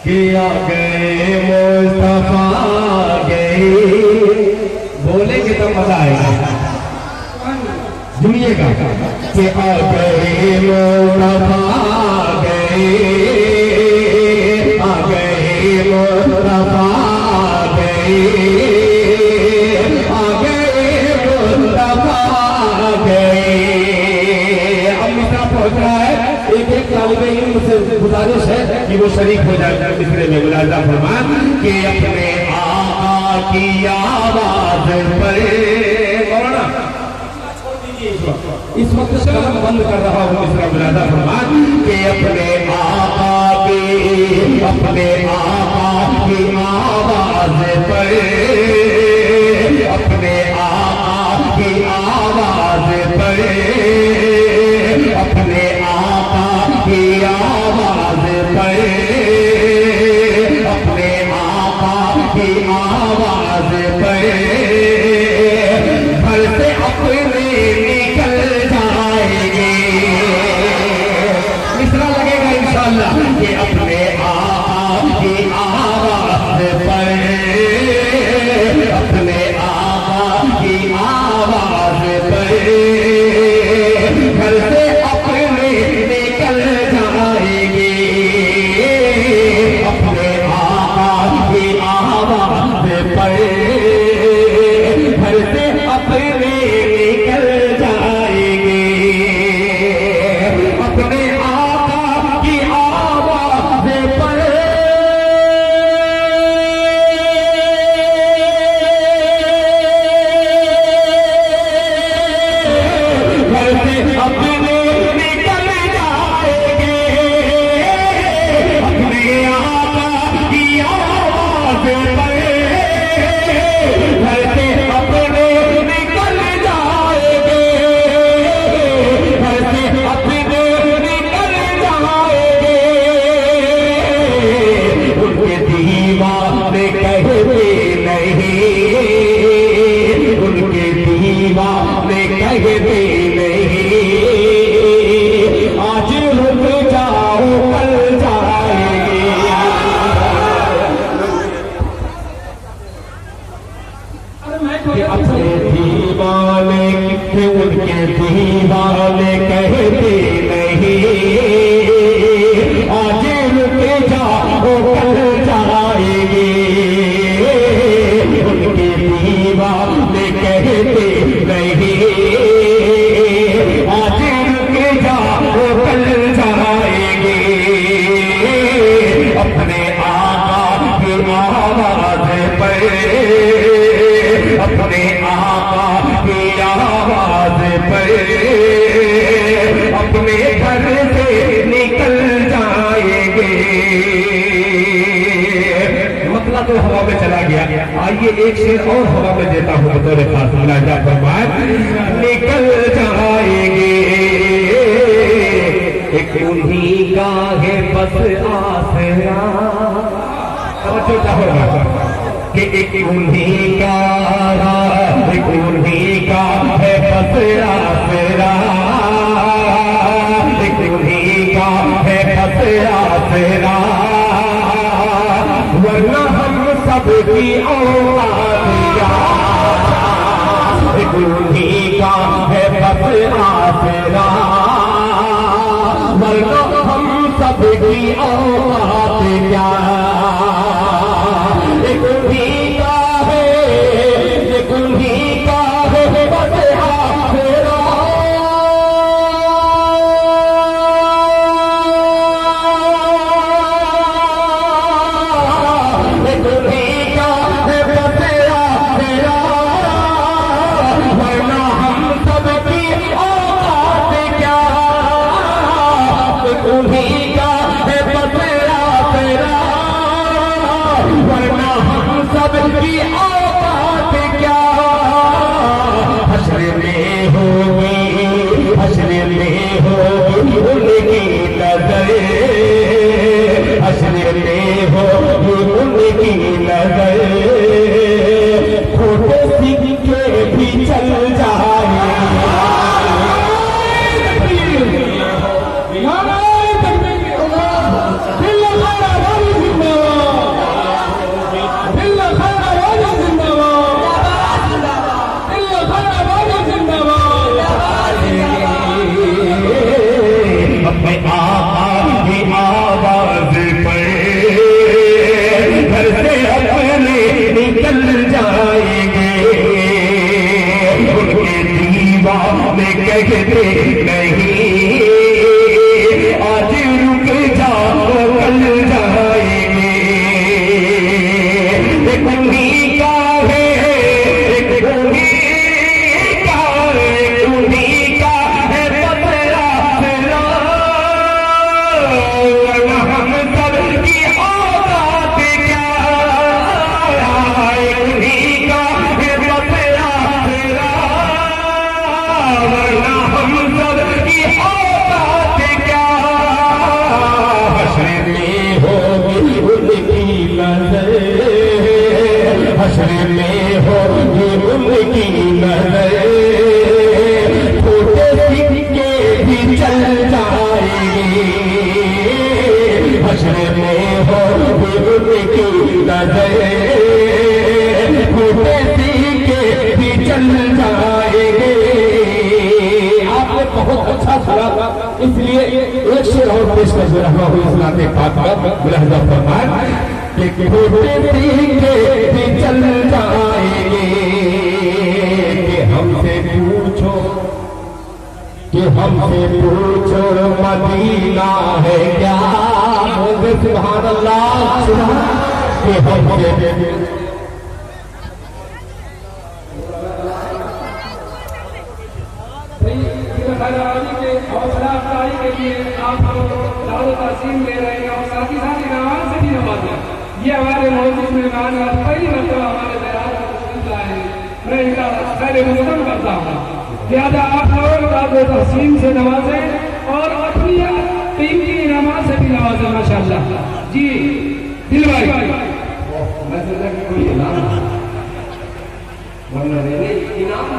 कि आ गए मुस्तफा गए, बोलेंगे तो मजा आएगा, सुनिएगा कि आ गए मुस्तफा गए, आ गए मुस्तफा गए, आ गए मुस्तफा गए। अब मिसरा पहुंच रहा है, एक एक तालिबे इल्म से गुजारिश है कि वो शरीक हो जाए मिसरे में। मुलाजा फरमान कि अपने आका की आवाज पर, इस वक्त कलम बंद कर रहा हूँ मिसरा। मुलाजा फरमान कि अपने आका की आवाज पर, अपने आका की आवाज पर, अपने आका की आवाज पर, अपने आका की आवाज पर घर से अपने निकल जाएंगे। मिसरा लगेगा इंशाअल्लाह कि अपने आका की आवाज पर, अपने आका की आवाज पर घर से अपने निकल जाएंगे। अपने आका की आवाज पर घर से अपने निकल जाएंगे। अपने आका की आवाज पर घर से अपने निकल जाएंगे। अपने आका की आवाज पर घर से अपने निकल जाएंगे। घर से अपने निकल जाएंगे। उनके दीवाने कहते नहीं, उनके दीवाने कहते नहीं, आज रुक जाओ कल जाएंगे। अपने दीवाने कितने उनके दीवाने कहते नहीं, आज रुक जाओ कल जाएंगे। उनके दीवाने कहते नहीं, आज रुक जाओ कल जाएंगे। अपने आका की आवाज पर, अपने आका की आवाज पर अपने घर से निकल जाएंगे। मतलब तो हवा में चला गया। आइए एक शेर और हवा में देता हूँ बतौर खास। मुलाजा फरमाए निकल जाएंगे। एक उन्हीं का है बस आसरा, समझो होगा कि एक उन्हीं का, एक उन्हीं का है बस आसरा, एक उन्हीं का है बस आसरा, वरना हम सबकी औलाद क्या। एक उन्हीं का है बस आसरा, वरना हम सबकी औलाद क्या। एक उन्हीं का है, एक उन्हीं का है बस आसरा, एक उन्हीं का है बस आसरा, वरना हम सबकी औलाद क्या। एक उन्हीं का है बस आसरा, वरना हम सबकी औकात क्या। हश्र में होगी, हश्र में होगी उनकी नजर, हश्र में होगी उनकी नजर, खोटे सिक्के भी चल जाए। नजर, हश्र में होगी उनकी नजर, छोटे सिक्के भी चल जाएंगे, हश्र में होगी उनकी नजर, छोटे सिक्के भी चल जाएंगे। आपने बहुत अच्छा सुना, इसलिए एक शेर और पेश कर रहा हूँ इस नाते पाक का मुलाहिजा फरमाएं कि छोटे सिक्के भी चल जाएंगे, कि हमसे पूछो मदीना है क्या, बोले सुभान अल्लाह, कि हमसे के हौसला अफजाई के लिए आप लोग दावत तसीम ले रहे हैं और साथ ही साथ इनाम से भी नवाजा। ये हमारे मौजूद मेहमान पहली मतलब हमारे मेहमान है, मैं इनका खैर मुकदम करता हूँ। लिहाजा आप लोग दावत तसीम से नवाजें और अपनी कीमती इनाम से भी नवाजें माशाअल्लाह। जी दिल भाई मैं सोचा कि कोई इनाम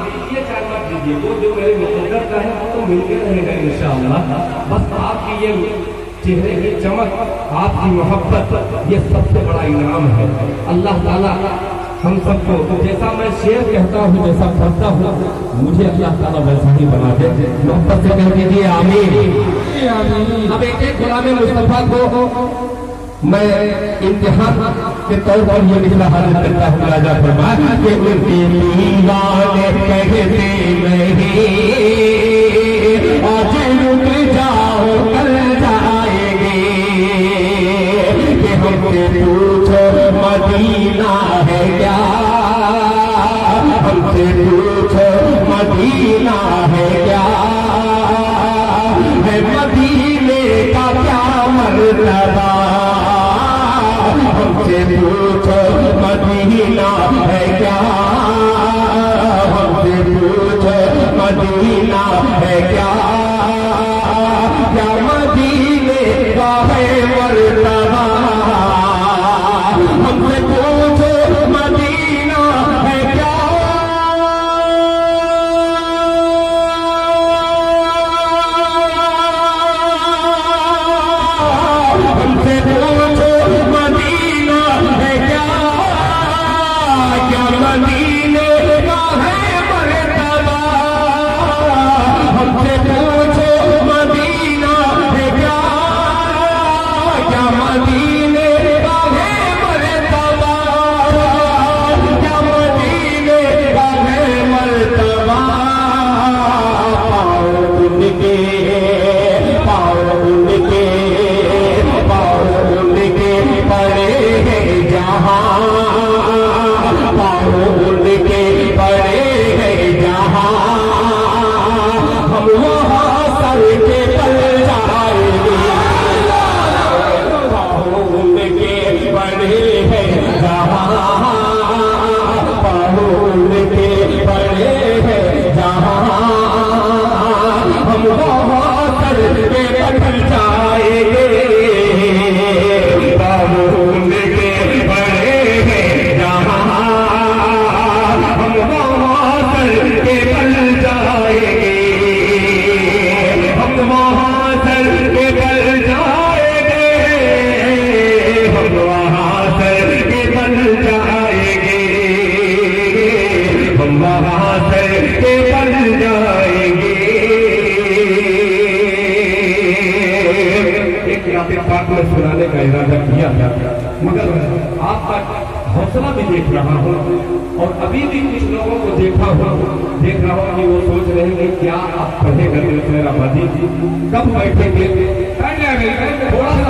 दीजिए चाहे मत दीजिए, वो जो मेरे मुकद्दर का है वो तो मिलके रहेगा इंशाअल्लाह। बस आपकी ये चेहरे की चमक, आपकी मोहब्बत, ये सबसे बड़ा इनाम है। अल्लाह ताला हम सबको, जैसा मैं शेर कहता हूँ, जैसा पढ़ता हूँ, मुझे अल्लाह ताला वैसा ही बना दे। मोहब्बत से कह दीजिए आमीन। अब एक गुलाम मुस्तफा को मैं इम्तिहान के तौर पर ये निकला हाजिर करता हूँ। राजा फरमाया कि उनके दीवाने कहते नहीं, आज रुक जाओ कल जाएंगे, कि हमसे पूछो मदीना है क्या, हमसे पूछो मदीना है क्या, है मदीने का क्या मर्तबा, हमसे पूछो मदीना है क्या, हमसे पूछो मदीना है क्या, क्या मदीने का है मर्तबा, हमसे पूछो मदीना है क्या, हमसे पूछो मदीना है क्या, क्या मदीने का है मर्तबा, हमसे पूछो मदीना है क्या, क्या मदीने का है मर्तबा, क्या मदीने का है मर्तबा, पाओ उनके पड़े हैं जहाँ, पाओ उनके पड़े हैं जहाँ, हम वहाँ सर के पल जाएंगे, पाओ उनके पड़े हैं जहाँ, पाओ उनके पड़े हैं जहाँ, हम वहाँ सर के पल जाएंगे, सुनाने का इरादा किया था, मगर आपका हौसला भी देख रहा हूँ और अभी भी कुछ लोगों को देख रहा हूँ कि वो सोच रहे हैं कि क्या आप पढ़ेगा मेरा मदीना, कब बैठेंगे, थोड़ा सा